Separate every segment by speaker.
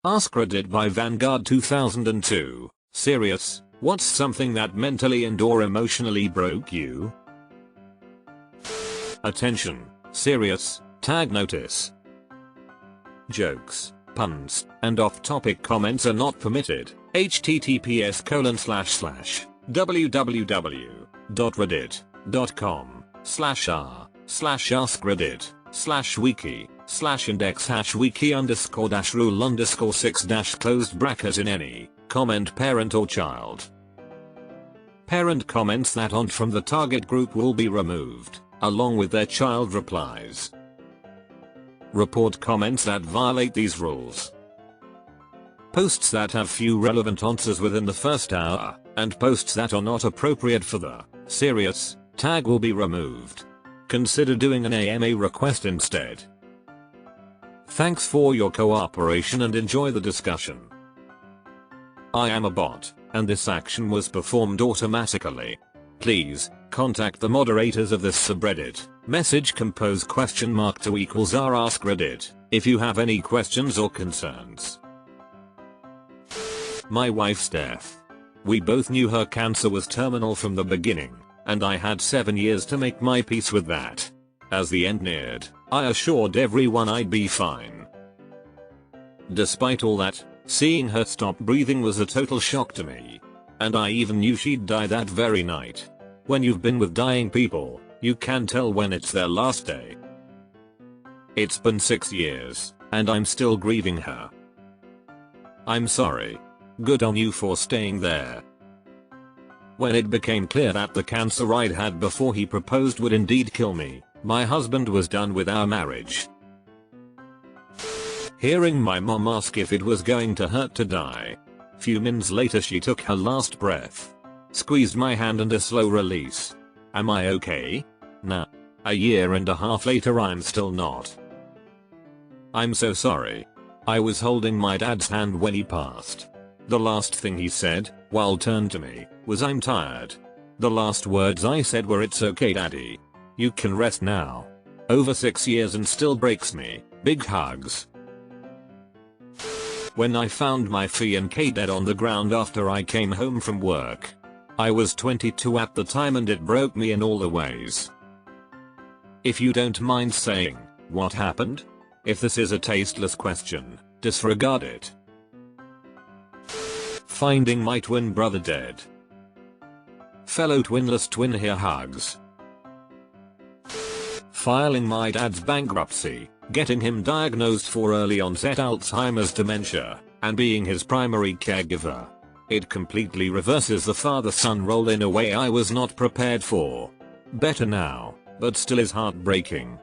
Speaker 1: AskReddit by Vanguard 2002. Serious, what's something that mentally and or emotionally broke you? Attention, serious, tag notice. Jokes, puns, and off-topic comments are not permitted. https://www.reddit.com/r/wiki/index-wiki_rule_6 in any comment parent or child. Parent comments that aren't from the target group will be removed, along with their child replies. Report comments that violate these rules. Posts that have few relevant answers within the first hour, and posts that are not appropriate for the serious tag will be removed. Consider doing an AMA request instead. Thanks for your cooperation and enjoy the discussion. I am a bot, and this action was performed automatically. Please, contact the moderators of this subreddit. Message compose $r AskReddit if you have any questions or concerns. My wife's death. We both knew her cancer was terminal from the beginning, and I had 7 years to make my peace with that. As the end neared, I assured everyone I'd be fine. Despite all that, seeing her stop breathing was a total shock to me. And I even knew she'd die that very night. When you've been with dying people, you can tell when it's their last day. It's been 6 years, and I'm still grieving her. I'm sorry. Good on you for staying there. When it became clear that the cancer I'd had before he proposed would indeed kill me, my husband was done with our marriage. Hearing my mom ask if it was going to hurt to die. Few minutes later she took her last breath. Squeezed my hand and a slow release. Am I okay? Nah. A year and a half later I'm still not. I'm so sorry. I was holding my dad's hand when he passed. The last thing he said, while turned to me, was I'm tired. The last words I said were it's okay daddy. You can rest now. Over 6 years and still breaks me. Big hugs. When I found my fiancé dead on the ground after I came home from work. I was 22 at the time and it broke me in all the ways. If you don't mind saying, what happened? If this is a tasteless question, disregard it. Finding my twin brother dead. Fellow twinless twin here hugs. Filing my dad's bankruptcy, getting him diagnosed for early onset Alzheimer's dementia, and being his primary caregiver. It completely reverses the father-son role in a way I was not prepared for. Better now, but still is heartbreaking.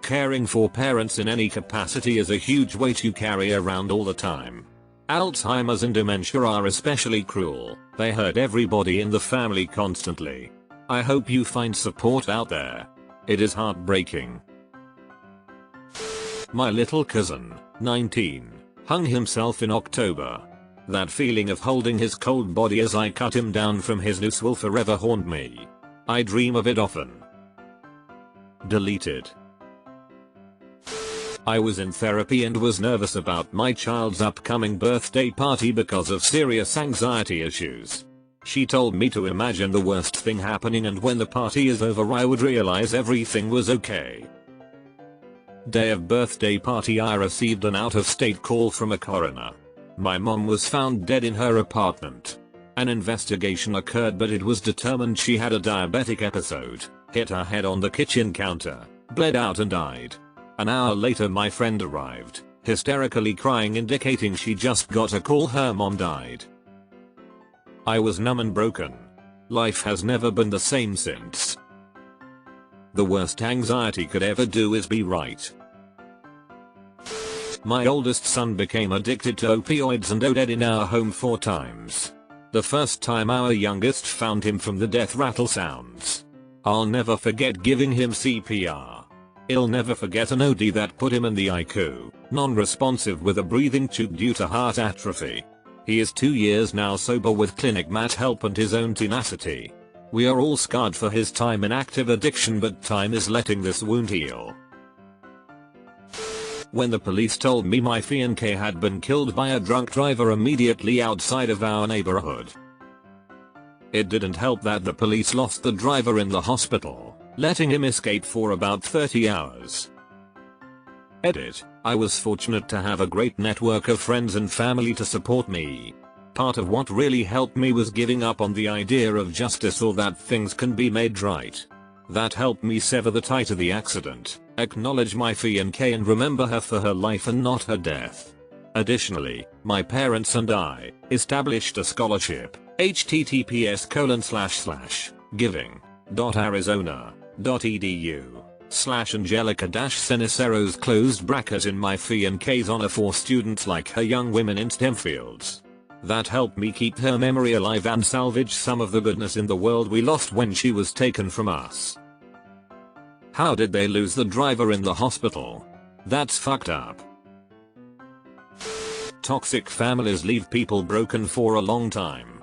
Speaker 1: Caring for parents in any capacity is a huge weight you carry around all the time. Alzheimer's and dementia are especially cruel. They hurt everybody in the family constantly. I hope you find support out there. It is heartbreaking. My little cousin, 19, hung himself in October. That feeling of holding his cold body as I cut him down from his noose will forever haunt me. I dream of it often. Deleted. I was in therapy and was nervous about my child's upcoming birthday party because of serious anxiety issues. She told me to imagine the worst thing happening and when the party is over I would realize everything was okay. Day of birthday party I received an out-of-state call from a coroner. My mom was found dead in her apartment. An investigation occurred but it was determined she had a diabetic episode, hit her head on the kitchen counter, bled out and died. An hour later my friend arrived, hysterically crying indicating she just got a call her mom died. I was numb and broken. Life has never been the same since. The worst anxiety could ever do is be right. My oldest son became addicted to opioids and OD'd in our home 4 times. The first time our youngest found him from the death rattle sounds. I'll never forget giving him CPR. I'll never forget an OD that put him in the ICU, non-responsive with a breathing tube due to heart atrophy. He is 2 years now sober with clinic mat help and his own tenacity. We are all scarred for his time in active addiction but time is letting this wound heal. When the police told me my fiancé had been killed by a drunk driver immediately outside of our neighborhood. It didn't help that the police lost the driver in the hospital, letting him escape for about 30 hours. Edit. I was fortunate to have a great network of friends and family to support me. Part of what really helped me was giving up on the idea of justice or that things can be made right. That helped me sever the tie to the accident, acknowledge my fiancée and remember her for her life and not her death. Additionally, my parents and I established a scholarship, https://giving.arizona.edu/angelica-ceniceros () in my fiancée's honor for students like her young women in STEM fields. That helped me keep her memory alive and salvage some of the goodness in the world we lost when she was taken from us. How did they lose the driver in the hospital? That's fucked up. Toxic families leave people broken for a long time.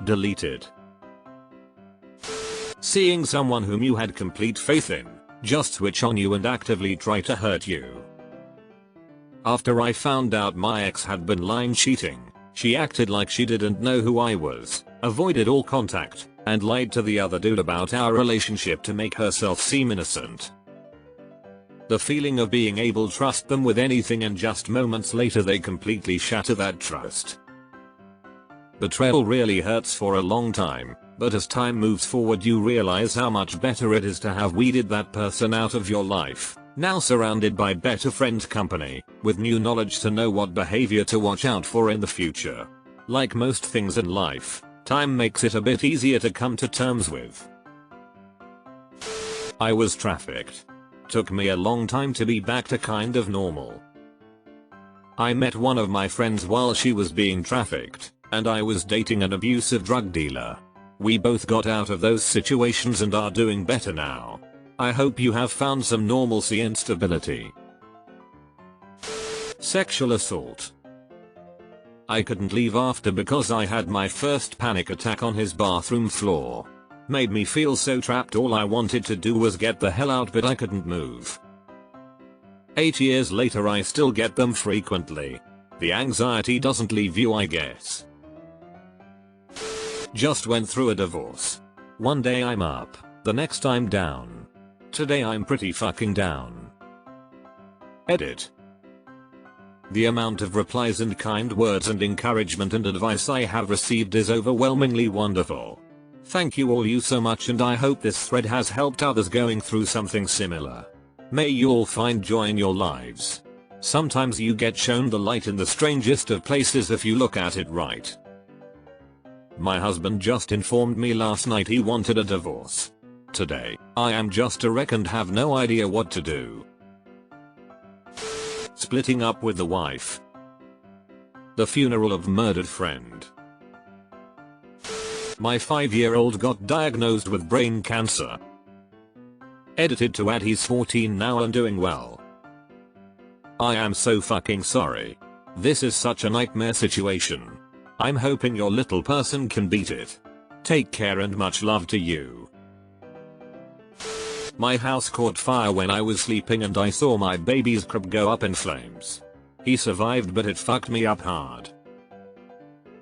Speaker 1: Deleted. Seeing someone whom you had complete faith in just switch on you and actively try to hurt you. After I found out my ex had been lying cheating, she acted like she didn't know who I was, avoided all contact, and lied to the other dude about our relationship to make herself seem innocent. The feeling of being able to trust them with anything and just moments later they completely shatter that trust. Betrayal really hurts for a long time, but as time moves forward you realize how much better it is to have weeded that person out of your life, now surrounded by better friend company, with new knowledge to know what behavior to watch out for in the future. Like most things in life, time makes it a bit easier to come to terms with. I was trafficked. Took me a long time to be back to kind of normal. I met one of my friends while she was being trafficked, and I was dating an abusive drug dealer. We both got out of those situations and are doing better now. I hope you have found some normalcy and stability. Sexual assault. I couldn't leave after because I had my first panic attack on his bathroom floor. Made me feel so trapped, all I wanted to do was get the hell out but I couldn't move. 8 years later I still get them frequently. The anxiety doesn't leave you, I guess. Just went through a divorce. One day I'm up, the next I'm down. Today I'm pretty fucking down. Edit. The amount of replies and kind words and encouragement and advice I have received is overwhelmingly wonderful. Thank you all so much, and I hope this thread has helped others going through something similar. May you all find joy in your lives. Sometimes you get shown the light in the strangest of places if you look at it right. My husband just informed me last night he wanted a divorce. Today, I am just a wreck and have no idea what to do. Splitting up with the wife. The funeral of murdered friend. My 5-year-old got diagnosed with brain cancer. Edited to add he's 14 now and doing well. I am so fucking sorry. This is such a nightmare situation. I'm hoping your little person can beat it. Take care and much love to you. My house caught fire when I was sleeping and I saw my baby's crib go up in flames. He survived but it fucked me up hard.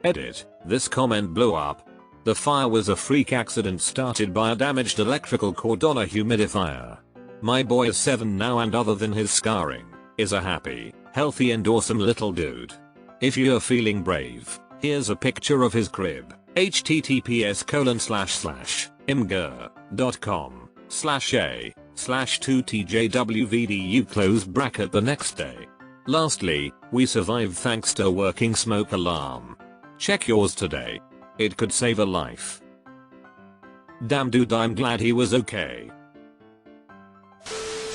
Speaker 1: Edit. This comment blew up. The fire was a freak accident started by a damaged electrical cord on a humidifier. My boy is 7 now and other than his scarring, is a happy, healthy and awesome little dude. If you're feeling brave, here's a picture of his crib. https://imgur.com/a/2tjwvdu () the next day. Lastly, we survived thanks to a working smoke alarm. Check yours today. It could save a life. Damn dude, I'm glad he was okay.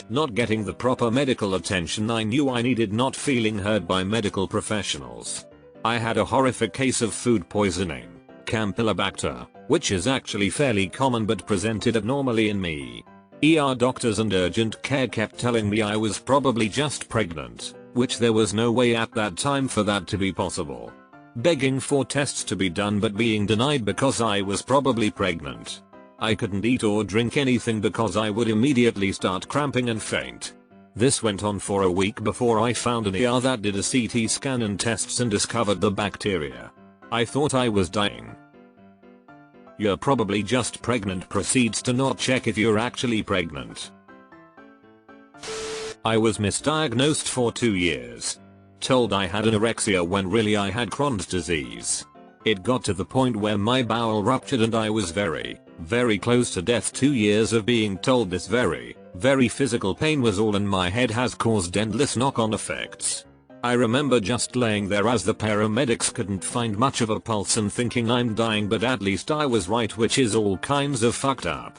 Speaker 1: Not getting the proper medical attention I knew I needed, not feeling heard by medical professionals. I had a horrific case of food poisoning, Campylobacter, which is actually fairly common but presented abnormally in me. ER doctors and urgent care kept telling me I was probably just pregnant, which there was no way at that time for that to be possible. Begging for tests to be done but being denied because I was probably pregnant. I couldn't eat or drink anything because I would immediately start cramping and faint. This went on for a week before I found an ER that did a CT scan and tests and discovered the bacteria. I thought I was dying. You're probably just pregnant. Proceeds to not check if you're actually pregnant. I was misdiagnosed for 2 years. Told I had anorexia when really I had Crohn's disease. It got to the point where my bowel ruptured and I was very, very close to death. 2 years of being told this very, very physical pain was all in my head has caused endless knock-on effects. I remember just laying there as the paramedics couldn't find much of a pulse and thinking I'm dying, but at least I was right, which is all kinds of fucked up.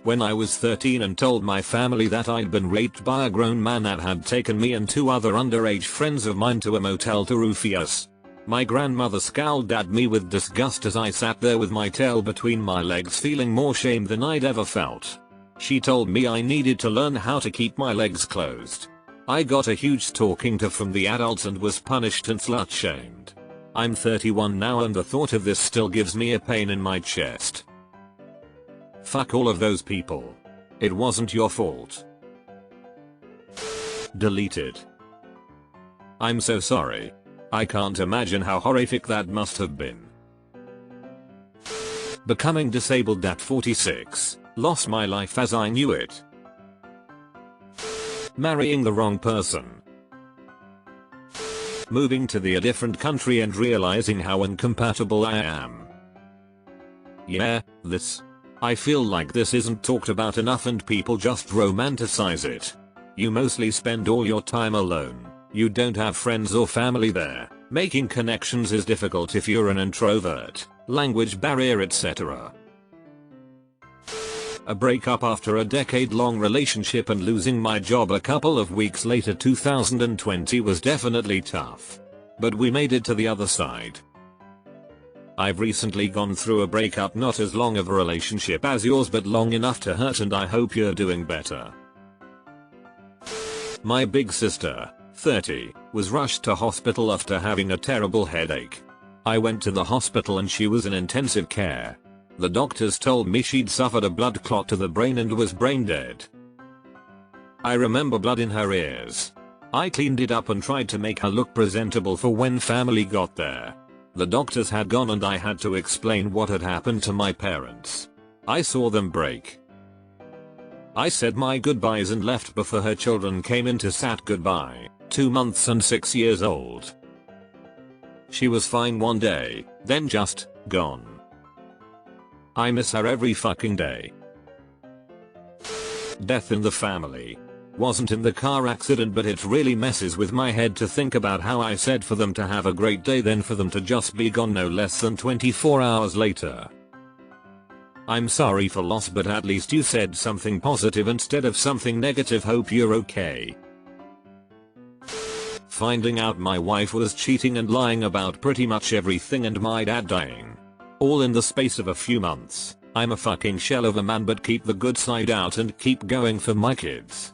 Speaker 1: When I was 13 and told my family that I'd been raped by a grown man that had taken me and 2 other underage friends of mine to a motel to roofie us. My grandmother scowled at me with disgust as I sat there with my tail between my legs, feeling more shame than I'd ever felt. She told me I needed to learn how to keep my legs closed. I got a huge talking to from the adults and was punished and slut-shamed. I'm 31 now and the thought of this still gives me a pain in my chest. Fuck all of those people. It wasn't your fault. Deleted. I'm so sorry. I can't imagine how horrific that must have been. Becoming disabled at 46. Lost my life as I knew it. Marrying the wrong person. Moving to a different country and realizing how incompatible I am. Yeah, this. I feel like this isn't talked about enough and people just romanticize it. You mostly spend all your time alone. You don't have friends or family there. Making connections is difficult if you're an introvert. Language barrier, etc. A breakup after a decade-long relationship and losing my job a couple of weeks later. 2020 was definitely tough. But we made it to the other side. I've recently gone through a breakup, not as long of a relationship as yours but long enough to hurt, and I hope you're doing better. My big sister, 30, was rushed to hospital after having a terrible headache. I went to the hospital and she was in intensive care. The doctors told me she'd suffered a blood clot to the brain and was brain dead. I remember blood in her ears. I cleaned it up and tried to make her look presentable for when family got there. The doctors had gone and I had to explain what had happened to my parents. I saw them break. I said my goodbyes and left before her children came in to sat goodbye, 2 months and 6 years old. She was fine one day, then just gone. I miss her every fucking day. Death in the family. Wasn't in the car accident, but it really messes with my head to think about how I said for them to have a great day, then for them to just be gone no less than 24 hours later. I'm sorry for loss, but at least you said something positive instead of something negative. Hope you're okay. Finding out my wife was cheating and lying about pretty much everything and my dad dying. All in the space of a few months. I'm a fucking shell of a man, but keep the good side out and keep going for my kids.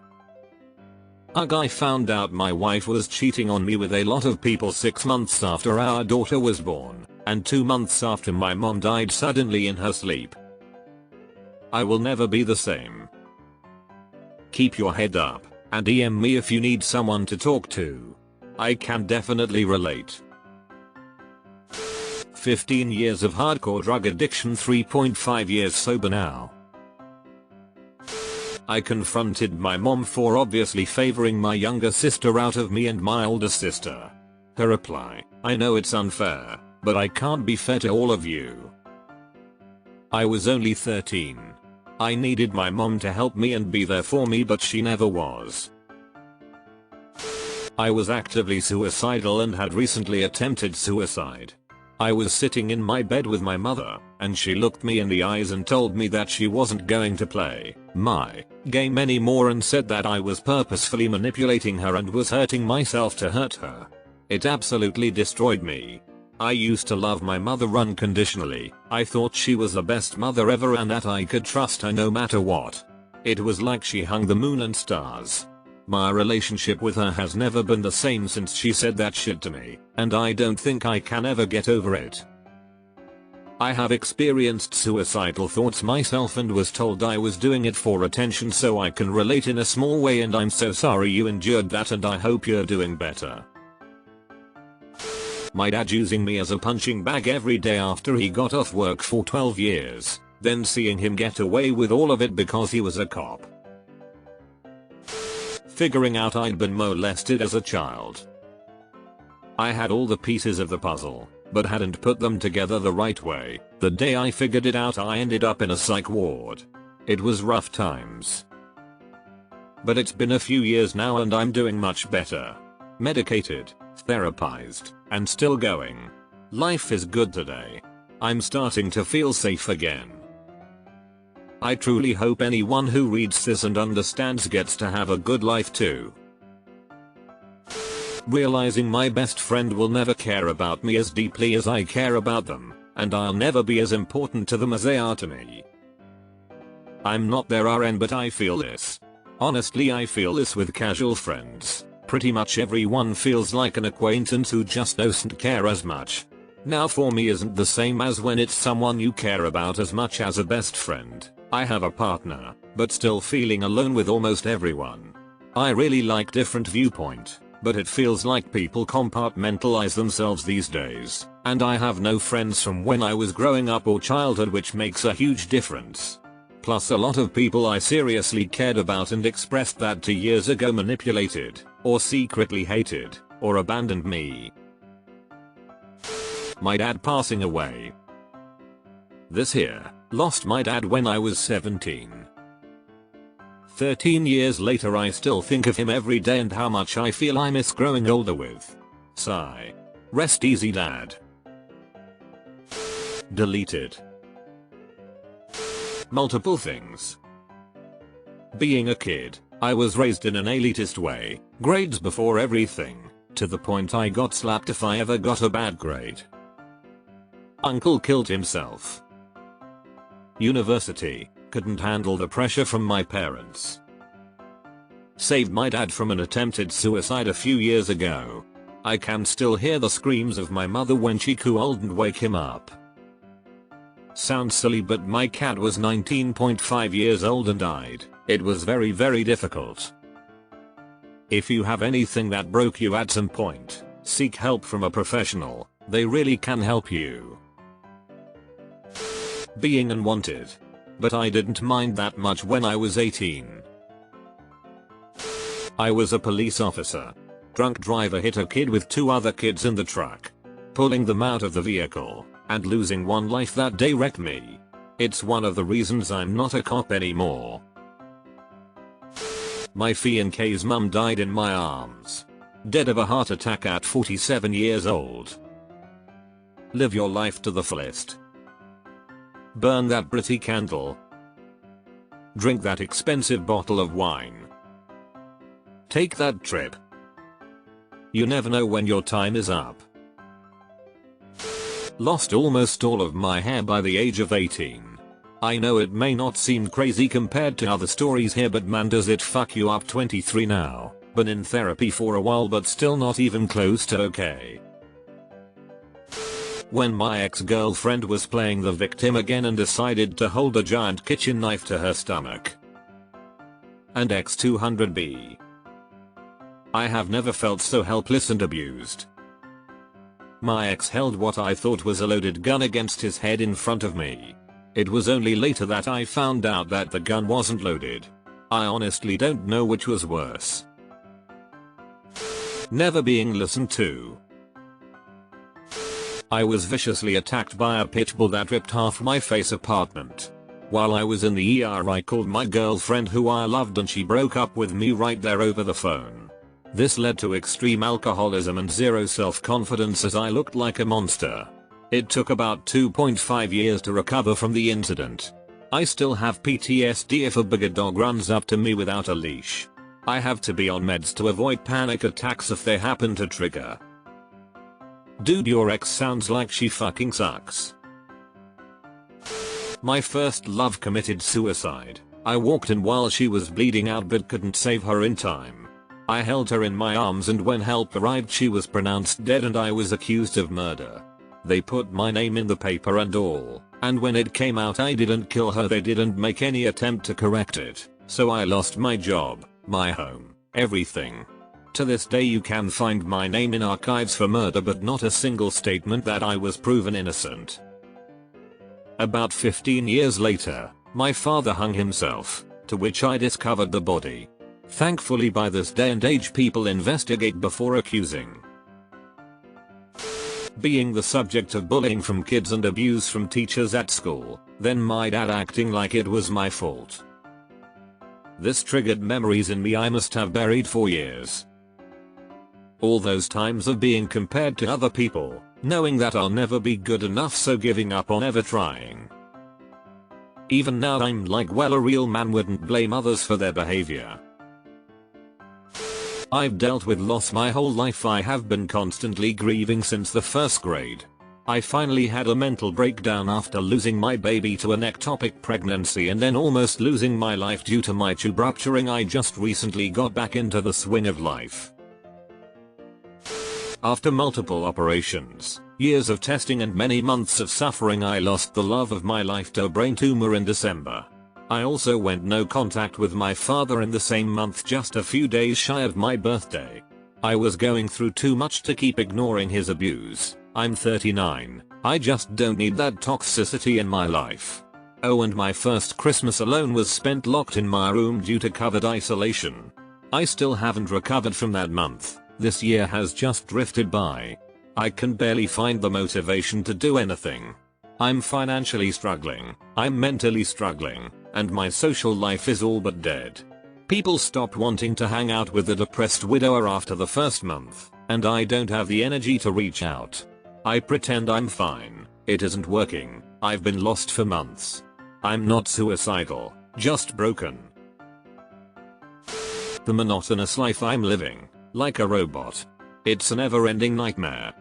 Speaker 1: Ugh, I found out my wife was cheating on me with a lot of people 6 months after our daughter was born, and 2 months after my mom died suddenly in her sleep. I will never be the same. Keep your head up, and DM me if you need someone to talk to. I can definitely relate. 15 years of hardcore drug addiction, 3.5 years sober now. I confronted my mom for obviously favoring my younger sister out of me and my older sister. Her reply: I know it's unfair, but I can't be fair to all of you. I was only 13. I needed my mom to help me and be there for me, but she never was. I was actively suicidal and had recently attempted suicide. I was sitting in my bed with my mother, and she looked me in the eyes and told me that she wasn't going to play my game anymore and said that I was purposefully manipulating her and was hurting myself to hurt her. It absolutely destroyed me. I used to love my mother unconditionally. I thought she was the best mother ever and that I could trust her no matter what. It was like she hung the moon and stars. My relationship with her has never been the same since she said that shit to me, and I don't think I can ever get over it. I have experienced suicidal thoughts myself and was told I was doing it for attention, so I can relate in a small way, and I'm so sorry you endured that and I hope you're doing better. My dad using me as a punching bag every day after he got off work for 12 years, then seeing him get away with all of it because he was a cop. Figuring out I'd been molested as a child. I had all the pieces of the puzzle, but hadn't put them together the right way. The day I figured it out, I ended up in a psych ward. It was rough times. But it's been a few years now and I'm doing much better. Medicated, therapized, and still going. Life is good today. I'm starting to feel safe again. I truly hope anyone who reads this and understands gets to have a good life too. Realizing my best friend will never care about me as deeply as I care about them, and I'll never be as important to them as they are to me. I'm not their RN, but I feel this. Honestly, I feel this with casual friends. Pretty much everyone feels like an acquaintance who just doesn't care as much. Now for me isn't the same as when it's someone you care about as much as a best friend. I have a partner, but still feeling alone with almost everyone. I really like different viewpoint, but it feels like people compartmentalize themselves these days, and I have no friends from when I was growing up or childhood, which makes a huge difference. Plus a lot of people I seriously cared about and expressed that to years ago manipulated, or secretly hated, or abandoned me. My dad passing away. This here, lost my dad when I was 17. 13 years later I still think of him every day and how much I feel I miss growing older with. Sigh. Rest easy, Dad. Deleted. Multiple things. Being a kid, I was raised in an elitist way, grades before everything, to the point I got slapped if I ever got a bad grade. Uncle killed himself. University, couldn't handle the pressure from my parents. Saved my dad from an attempted suicide a few years ago. I can still hear the screams of my mother when she called and wake him up. Sounds silly, but my cat was 19.5 years old and died. It was very difficult. If you have anything that broke you at some point, seek help from a professional. They really can help you. Being unwanted. But I didn't mind that much when I was 18. I was a police officer. Drunk driver hit a kid with 2 other kids in the truck. Pulling them out of the vehicle, and losing one life that day wrecked me. It's one of the reasons I'm not a cop anymore. My fiance's mum died in my arms. Dead of a heart attack at 47 years old. Live your life to the fullest. Burn that pretty candle. Drink that expensive bottle of wine. Take that trip. You never know when your time is up. Lost almost all of my hair by the age of 18. I know it may not seem crazy compared to other stories here, but man does it fuck you up. 23 now, been in therapy for a while but still not even close to okay. When my ex-girlfriend was playing the victim again and decided to hold a giant kitchen knife to her stomach. And X200B. I have never felt so helpless and abused. My ex held what I thought was a loaded gun against his head in front of me. It was only later that I found out that the gun wasn't loaded. I honestly don't know which was worse. Never being listened to. I was viciously attacked by a pit bull that ripped half my face apartment. While I was in the ER, I called my girlfriend who I loved and she broke up with me right there over the phone. This led to extreme alcoholism and zero self-confidence as I looked like a monster. It took about 2.5 years to recover from the incident. I still have PTSD if a bigger dog runs up to me without a leash. I have to be on meds to avoid panic attacks if they happen to trigger. Dude, your ex sounds like she fucking sucks. My first love committed suicide. I walked in while she was bleeding out but couldn't save her in time. I held her in my arms and when help arrived she was pronounced dead and I was accused of murder. They put my name in the paper and all, and when it came out I didn't kill her, they didn't make any attempt to correct it, so I lost my job, my home, everything. To this day you can find my name in archives for murder but not a single statement that I was proven innocent. About 15 years later, my father hung himself, to which I discovered the body. Thankfully by this day and age people investigate before accusing. Being the subject of bullying from kids and abuse from teachers at school, then my dad acting like it was my fault. This triggered memories in me I must have buried for years. All those times of being compared to other people, knowing that I'll never be good enough, so giving up on ever trying. Even now I'm like, well, a real man wouldn't blame others for their behavior. I've dealt with loss my whole life. I have been constantly grieving since the first grade. I finally had a mental breakdown after losing my baby to an ectopic pregnancy and then almost losing my life due to my tube rupturing. I just recently got back into the swing of life. After multiple operations, years of testing and many months of suffering, I lost the love of my life to a brain tumor in December. I also went no contact with my father in the same month, just a few days shy of my birthday. I was going through too much to keep ignoring his abuse. I'm 39, I just don't need that toxicity in my life. Oh, and my first Christmas alone was spent locked in my room due to COVID isolation. I still haven't recovered from that month. This year has just drifted by. I can barely find the motivation to do anything. I'm financially struggling, I'm mentally struggling, and my social life is all but dead. People stop wanting to hang out with the depressed widower after the first month, and I don't have the energy to reach out. I pretend I'm fine, it isn't working, I've been lost for months. I'm not suicidal, just broken. The monotonous life I'm living, like a robot. It's a never-ending nightmare.